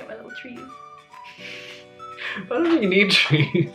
at my little trees. I don't think you need trees.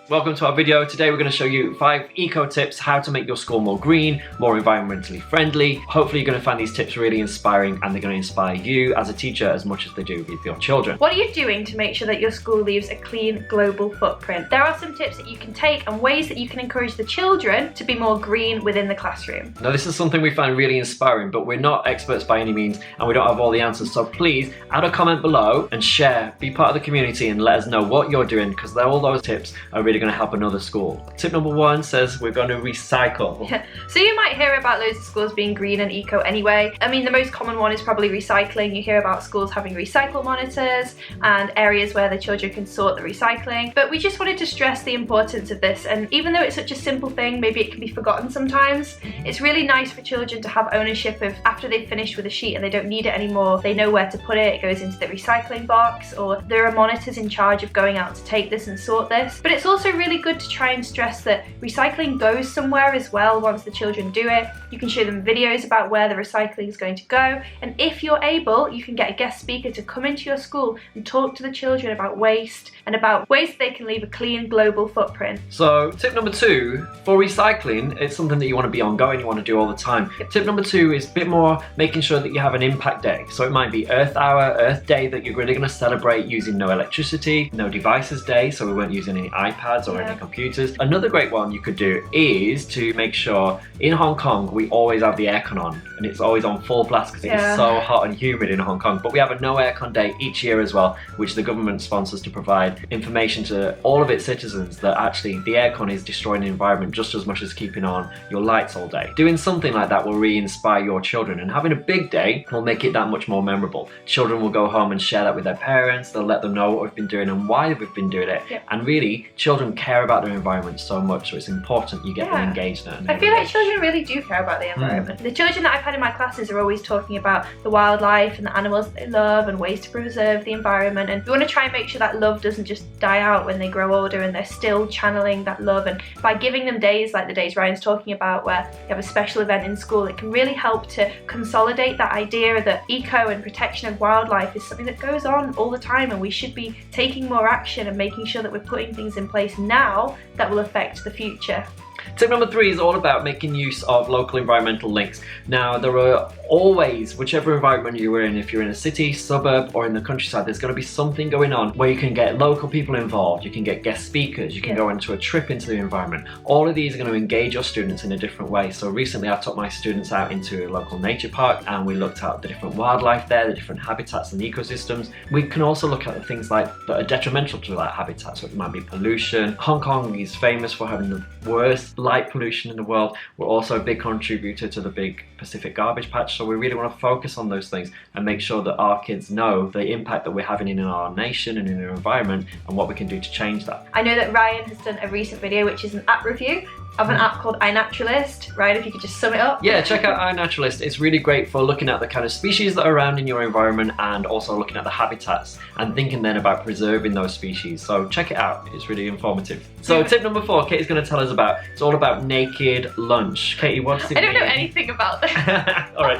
Welcome to our video. Today we're going to show you 5 eco tips, how to make your school more green, more environmentally friendly. Hopefully you're going to find these tips really inspiring and they're going to inspire you as a teacher as much as they do with your children. What are you doing to make sure that your school leaves a clean global footprint? There are some tips that you can take and ways that you can encourage the children to be more green within the classroom. Now this is something we find really inspiring, but we're not experts by any means and we don't have all the answers, so please add a comment below and share, be part of the community and let us know what you're doing, because all those tips are really going to help another school. Tip number 1 says we're going to recycle. So you might hear about loads of schools being green and eco anyway. I mean, the most common one is probably recycling. You hear about schools having recycle monitors and areas where the children can sort the recycling. But we just wanted to stress the importance of this, and even though it's such a simple thing, maybe it can be forgotten sometimes, it's really nice for children to have ownership of after they've finished with a sheet and they don't need it anymore, they know where to put it, it goes into the recycling box, or there are monitors in charge of going out to take this and sort this. But it's also really good to try and stress that recycling goes somewhere as well once the children do it. You can show them videos about where the recycling is going to go, and if you're able, you can get a guest speaker to come into your school and talk to the children about waste and about ways that they can leave a clean global footprint. So tip number 2, for recycling, it's something that you want to be ongoing, you want to do all the time. Yep. Tip number 2 is a bit more making sure that you have an impact day. So it might be Earth Hour, Earth Day, that you're really going to celebrate using no electricity, no devices day, so we weren't using any iPads or any computers. Another great one you could do is to make sure in Hong Kong we always have the aircon on, and it's always on full blast because it's so hot and humid in Hong Kong. But we have a no aircon day each year as well, which the government sponsors to provide information to all of its citizens that actually the aircon is destroying the environment just as much as keeping on your lights all day. Doing something like that will really inspire your children, and having a big day will make it that much more memorable. Children will go home and share that with their parents, they'll let them know what we've been doing and why we've been doing it. And really, children care about their environment so much, so it's important you get them engaged now. I feel like children really do care about the environment. The children that I've had in my classes are always talking about the wildlife and the animals they love and ways to preserve the environment, and we want to try and make sure that love doesn't just die out when they grow older and they're still channeling that love. And by giving them days like the days Ryan's talking about where you have a special event in school, it can really help to consolidate that idea that eco and protection of wildlife is something that goes on all the time, and we should be taking more action and making sure that we're putting things in place now that will affect the future. Tip number 3 is all about making use of local environmental links. Now there are always, whichever environment you're in, if you're in a city, suburb or in the countryside, there's going to be something going on where you can get local people involved, you can get guest speakers, you can go into a trip into the environment. All of these are going to engage your students in a different way. So recently I took my students out into a local nature park and we looked at the different wildlife there, the different habitats and ecosystems. We can also look at the things like that are detrimental to that habitat, so it might be pollution. Hong Kong is famous for having the worst light pollution in the world. We're also a big contributor to the big Pacific garbage patch, so we really want to focus on those things and make sure that our kids know the impact that we're having in our nation and in our environment and what we can do to change that. I know that Ryan has done a recent video which is an app review of an app called iNaturalist. Ryan, if you could just sum it up. Yeah, check out iNaturalist. It's really great for looking at the kind of species that are around in your environment and also looking at the habitats and thinking then about preserving those species. So check it out, it's really informative. So tip number 4, Katie's going to tell us about, it's all about naked lunch. Katie, what's it I don't know anything about that. Alright.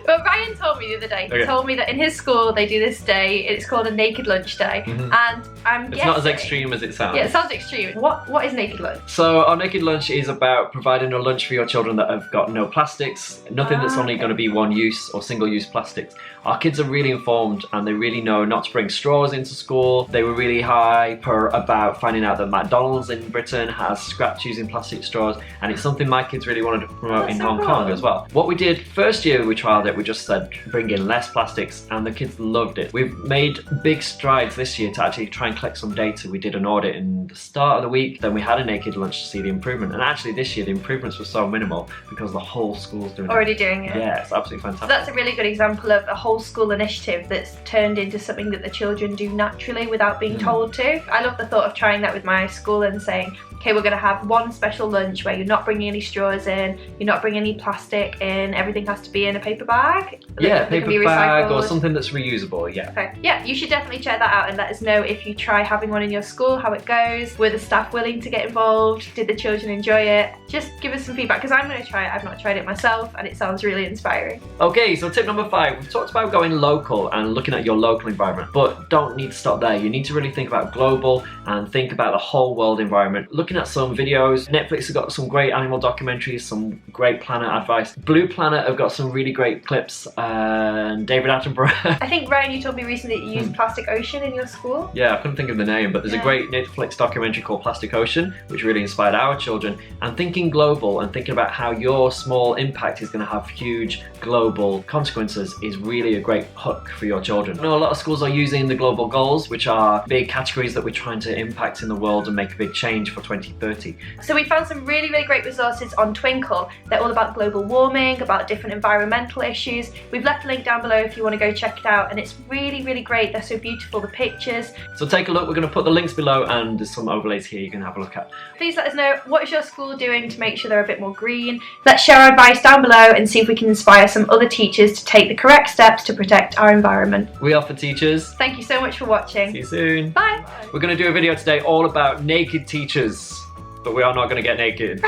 But Ryan told me the other day, he told me that in his school they do this day, it's called a naked lunch day. And I'm guessing... It's not as extreme as it sounds. Yeah, it sounds extreme. What is naked lunch? So our naked lunch is about providing a lunch for your children that have got no plastics, nothing that's only going to be one use or single use plastics. Our kids are really informed and they really know not to bring straws into school. They were really hyper about finding out that McDonald's in Britain has scrapped using plastic straws, and it's something my kids really wanted to promote in Hong Kong as well. What we did first year we trialed it, we just said bring in less plastics and the kids loved it. We've made big strides this year to actually try and collect some data. We did an audit in the start of the week, then we had a naked lunch to see the improvement, and actually this year the improvements were so minimal because the whole school's doing already doing it. Yeah, it's absolutely fantastic. So that's a really good example of a whole school initiative that's turned into something that the children do naturally without being told to. I love the thought of trying that with my school and saying, okay, we're going to have one special lunch where you're not bringing any straws in, you're not bringing any plastic in, everything has to be in a paper bag. Yeah, paper bag or something that's reusable, yeah. Okay. Yeah, you should definitely check that out and let us know if you try having one in your school, how it goes. videos? Were the staff willing to get involved? Did the children enjoy it? Just give us some feedback, because I'm going to try it. I've not tried it myself and it sounds really inspiring. Okay, so tip number 5, we've talked about going local and looking at your local environment, but don't need to stop there. You need to really think about global and think about the whole world environment. Looking at some videos, Netflix has got some great animal documentaries, some great planet advice. Blue Planet have got some really great clips, and David Attenborough. I think, Ryan, you told me recently that you used Plastic Ocean in your school. Yeah, I couldn't think of the name, but there's a great Netflix documentary called Plastic Ocean, which really inspired our children. And thinking global and thinking about how your small impact is going to have huge global consequences is really a great hook for your children. I know a lot of schools are using the global goals, which are big categories that we're trying to impact in the world and make a big change for 2030. So we found some really, really great resources on Twinkle. They're all about global warming, about different environmental issues. We've left a link down below if you want to go check it out, and it's really, really great. They're so beautiful, the pictures. So take a look. We're going to put the links below, and there's some overlays here you can have a look at. Please let us know, what is your school doing to make sure they're a bit more green? Let's share our advice down below and see if we can inspire some other teachers to take the correct steps to protect our environment. We are for teachers. Thank you so much for watching. See you soon. Bye. We're going to do a video today all about naked teachers, but we are not going to get naked,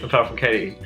apart from Katie.